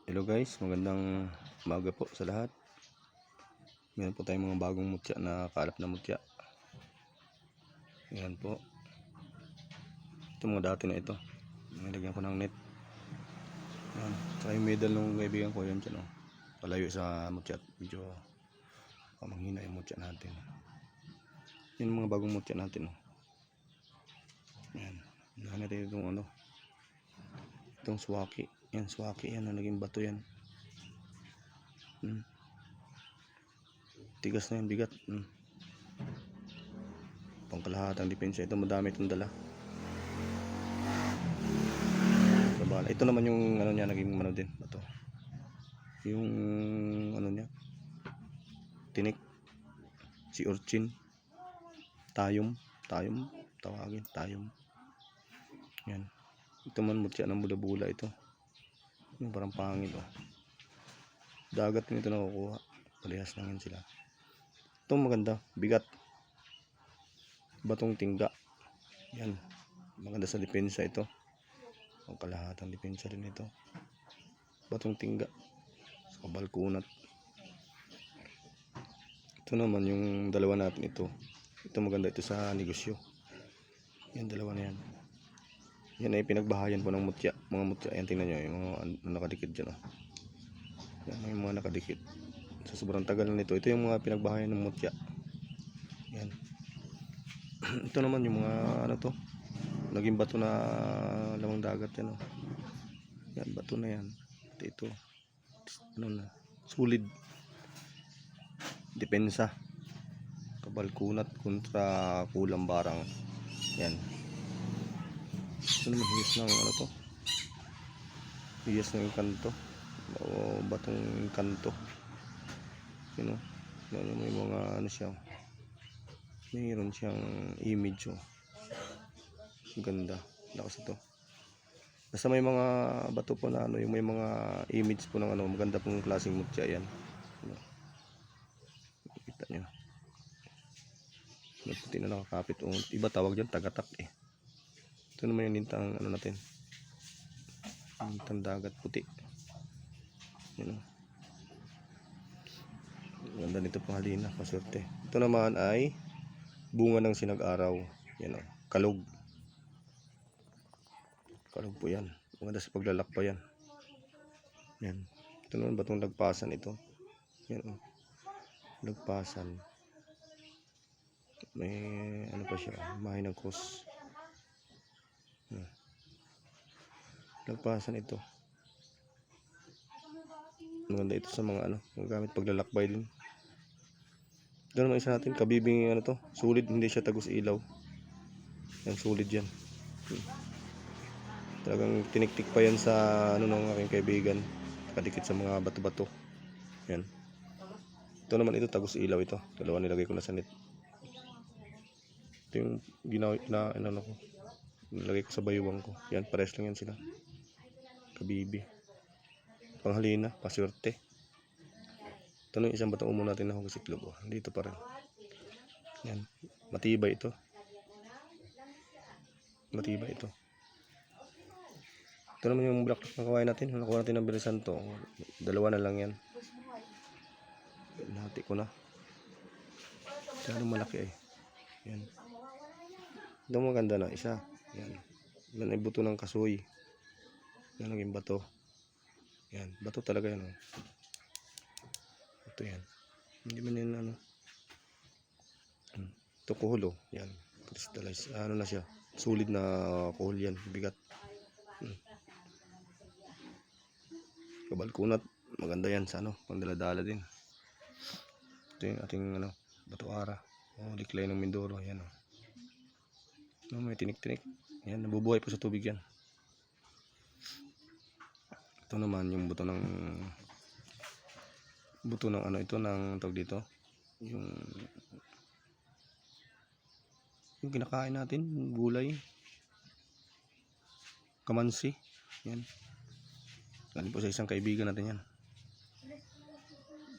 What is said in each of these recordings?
Hello guys, magandang umaga po sa lahat. Meron po tayong mga bagong mutya na kalap na mutya. Ayan po. Ito mga dati na ito. Nilagyan ko ng net. Ayan. Saka yung middle ng kaibigan ko yan dyan. Palayo sa mutya. Medyo manghina yung mutya natin. Yan mga bagong mutya natin. Ayan. Nahanap natin itong itong swaki. Yan swaki yan. Naging bato yan. Tigas na yan, bigat. Pangkalahatang depensa. Ito madami itong dala. Ito naman yung niya, naging din. Ito. Yung niya. Tinik. Si urchin. Tayom. Tawagin. Tayom. Yan. Ito man mutya ng bula-bula ito. Yung parang pangit Dagat din ito nakukuha. Parehas lang yan sila. Itong maganda, bigat. Batong tingga. Yan. Maganda sa depensa ito. Ang kalahatang depensa rin ito. Batong tingga. Sa balkunat. Ito naman yung dalawa natin ito. Ito maganda ito sa negosyo. Yan dalawa na yan. Yan ay pinagbahayan po ng mutya. Mga mutya. Yan tingnan nyo. Yung mga nakadikit dyan. Yan may mga nakadikit. Sa sobrang tagal na nito. Ito yung mga pinagbahayan ng mutya. Yan. Ito naman yung mga naging bato na lamang dagat yan Yan bato na yan. Ito. Sulid. Depensa. Kabalkunat kontra kulang barang. Yan. Ito naman hiyas ng hiyas ng kanto. O batong kanto. Yan may mga siya. Mayroon siyang image ganda. Lakas ito. Basta may mga bato po na yung may mga image po ng maganda pong klaseng mutya yan. Kita nyo. May puti na nakakapit. Iba tawag dyan, tagatak Ito naman yung lintang natin. Lintang dagat puti. Yan Ganda nito pang halina, paswerte. Ito naman ay bunga ng sinag-araw. Yan kalog. Kalog po yan. Maganda sa paglalakpa yan. Yan. Ito naman batong lagpasan ito. Yan lagpasan. May pa siya. Mahay ng cross. Lagpasan ito. Maganda ito sa mga gamit paglalakbay din. Ito naman isa natin, kabibing sulit, hindi siya tagos ilaw. Yan sulit yan. Talagang tiniktik pa yan sa ng aking kaibigan. Kadikit sa mga bato-bato. Yan. Ito naman ito tagos ilaw ito. Dalawa nilagay ko na sa net. Ito yung ginawa na ko. Nilagay ko sa bayuwang ko. Yan, pares lang yan sila. Kabibi. Panghalina, paswerte. Ito na yung isang batong umo natin na hugasit-log. Dito pa rin. Yan. Matibay ito. Matibay ito. Ito naman yung black na kawain natin. Nakuha natin ng Berisanto. Dalawa na lang yan. Nahati ko na. Masyadong malaki Yan. Ito maganda na. Isa. Yan. Yan ay buto ng kasoy. Yan naging bato. Yan. Bato talaga yan. Ito yan. Hindi man yan Ito kuhol Yan. Crystallize. Na siya. Solid na kuhol yan. Bigat. Kabalkunat. Maganda yan sa pangdaladala din. Ito yung ating bato ara. Liklay ng Mindoro. Yan may tinik-tinik. Yan. Nabubuhay po sa tubig yan. Ito naman yung buto ng ito ng tawag dito. Yung kinakain natin, gulay. Kamansi. Yan. Galing po sa isang kaibigan natin yan.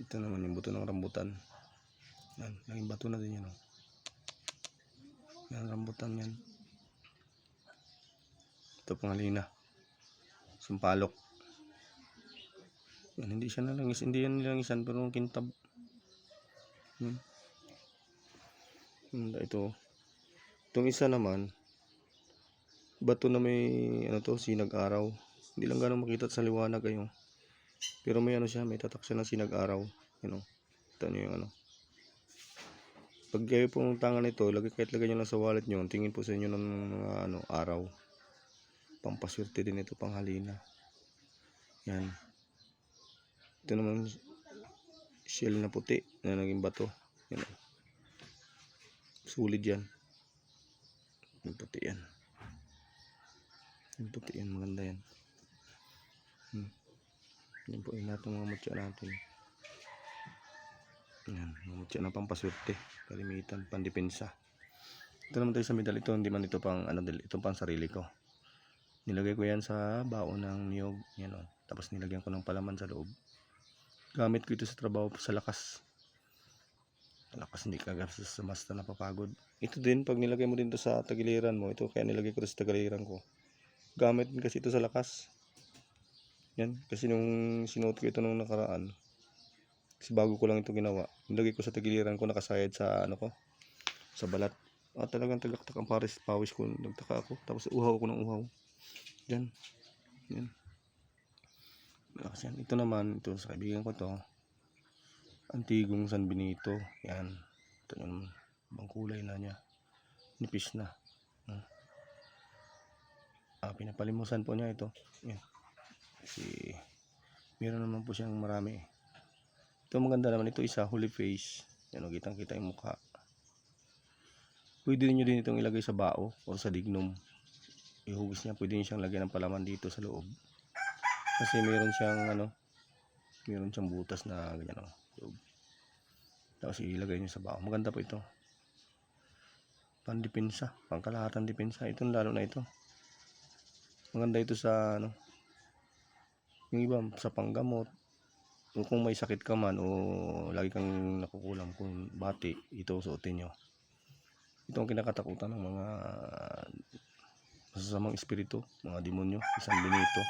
Ito naman yung buto ng rambutan. Yan, naging bato na din yan. Yan, rambutan yan. Ito panghalina. Sumpalok. Yan, hindi siya nalangis, hindi yan nilangisan pero kintab. Ito. Itong isa naman, bato na may ano to, sinag araw. Hindi lang ganun makita sa liwanag ayo. Pero may ano siya, may tatak siya ng sinag araw. You know. Ito nyo yung ano. Pag kayo pong tangan nito, kahit lagay nyo lang sa wallet nyo, tingin po sa inyo ng mga ano, araw. Pampaswerte din ito, panghalina. Yan. Ito naman shell na puti na naging bato. Yan. Sulit yan. Yung puti yan. Yung puti yan, maganda yan. Yan po yung lahat ng mga mutya natin. Yan, mga mutya na pampaswerte. Kalimitan, pandepensa. Ito naman tayo sa medal. Ito, hindi man ito pang, ano, ito pang sarili ko. Nilagay ko yan sa baon ng niyog. Yan o. Tapos nilagyan ko ng palaman sa loob. Gamit ko ito sa trabaho sa lakas. Sa lakas, hindi ka basta napapagod. Ito din, pag nilagay mo din ito sa tagiliran mo, ito kaya nilagay ko sa tagiliran ko. Gamit din kasi ito sa lakas. Yan, kasi nung sinuot ko ito nung nakaraan, kasi bago ko lang ito ginawa, nilagay ko sa tagiliran ko, nakasayad sa ano ko, sa balat. Talagang tagaktak ang pawis ko, nagtaka ako. Tapos uhaw ko ng uhaw. Yan. Yan. Ito naman, ito sa kaibigan ko to. Antigong San Benito. Yan. Ito yung ibang kulay na niya. Nipis na. Pinapalimusan po niya ito. Yan. Kasi meron naman po siyang marami. Ito maganda naman. Ito isa, holy face. Yan o, kitang-kita yung mukha. Pwede nyo din itong ilagay sa bao o sa dignum. Ihugis niya. Pwede nyo siyang lagyan ng palaman dito sa loob. Kasi meron siyang ano, meron siyang butas na ganyan o. Tapos ilagay nyo sa bao. Maganda po ito. Pandepensa. Pangkalahatan depensa. Ito lalo na ito. Maganda ito sa ano, yung iba sa panggamot. O kung may sakit ka man o lagi kang nakukulam kung bati, ito suotin nyo. Ito ang kinakatakutan ng mga masasamang espiritu, mga demonyo. San Benito.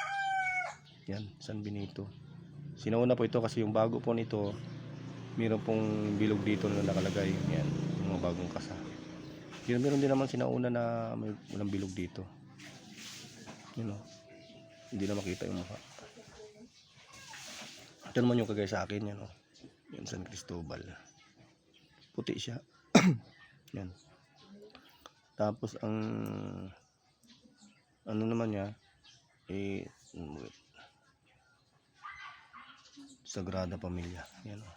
Yan, San Benito. Sinauna po ito kasi yung bago po nito, meron pong bilog dito na nakalagay. Yan, yung mga bagong kasa. Meron din naman sinauna na may walang bilog dito. You know, hindi na makita yung mukha. Ito naman yung kagaya sa akin. Yan, yan San Cristobal. Puti siya. Yan. Tapos ang ano naman niya, Sagrada Pamilya. Yan o.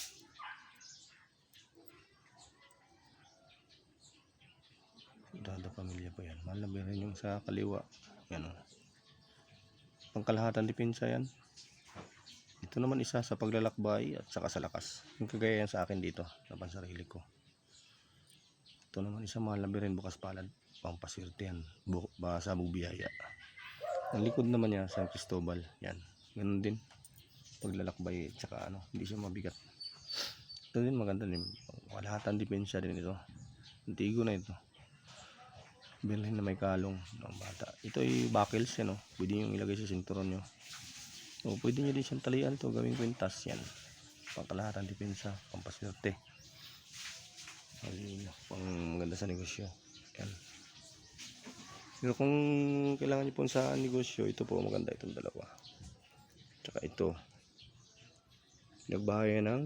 Sagrada Pamilya po yan. Mahal na rin yung sa kaliwa. Yan o. Pangkalahatan depensa yan. Ito naman isa sa paglalakbay at saka sa lakas. Yung kagaya yan sa akin dito. Sa pansarili ko. Ito naman isa, mahal na rin, bukas palad. Pampaswerte yan. Sa bubiyaya. Ang likod naman niya, San Cristobal. Yan. Ganun din. Paglalakbay at saka ano, hindi siya mabigat. Ito din maganda din. Kalahatan depensa din ito. Antigo na ito. Bilhin na may kalong ng bata. Ito ay buckles yan o. Pwede nyo ilagay sa sinturon nyo. O pwede nyo din siyang talian to. Gawing kwintas yan. Pangkalahatan depensa. Pampaswerte. Pang maganda sa negosyo. Yan. Pero kung kailangan nyo po sa negosyo, ito po maganda itong dalawa. Tsaka ito. Nagbahayan ng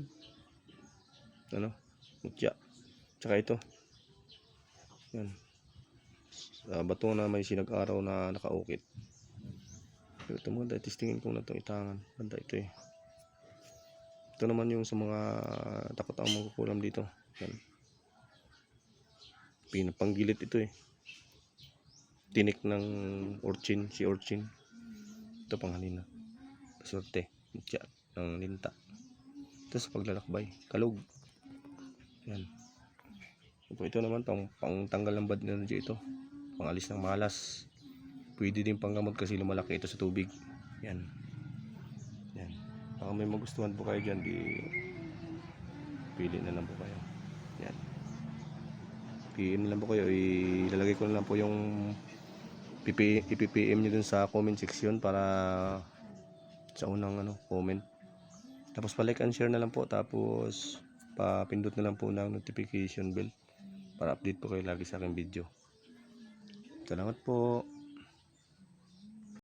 ano, mutya. Tsaka ito. Yan. Sa bato na may sinag-araw na nakaukit. Pero ito maganda. Testingin ko na itong itangan. Ganda ito eh. Ito naman yung sa mga takot ang magkukulam dito. Yan. Pinapanggilit ito eh. Tinik ng urchin, si urchin. Ito panghalina. Paswerte, mutya ng linta. Ito sa paglalakbay, kalug. Yan. Ito naman pang tanggal ng bad energy ito. Pangalis ng malas. Pwede din panggamot kasi lumalaki ito sa tubig. Yan. Yan. Baka may magustuhan po kayo dyan, pili na lang po kayo. Yan. PM na lang po kayo, ilalagay ko na lang po yung ipipm nyo dun sa comment section para sa unang comment. Tapos pa-like and share na lang po. Tapos pa-pindot na lang po ng notification bell para update po kayo lagi sa aking video. Salamat po.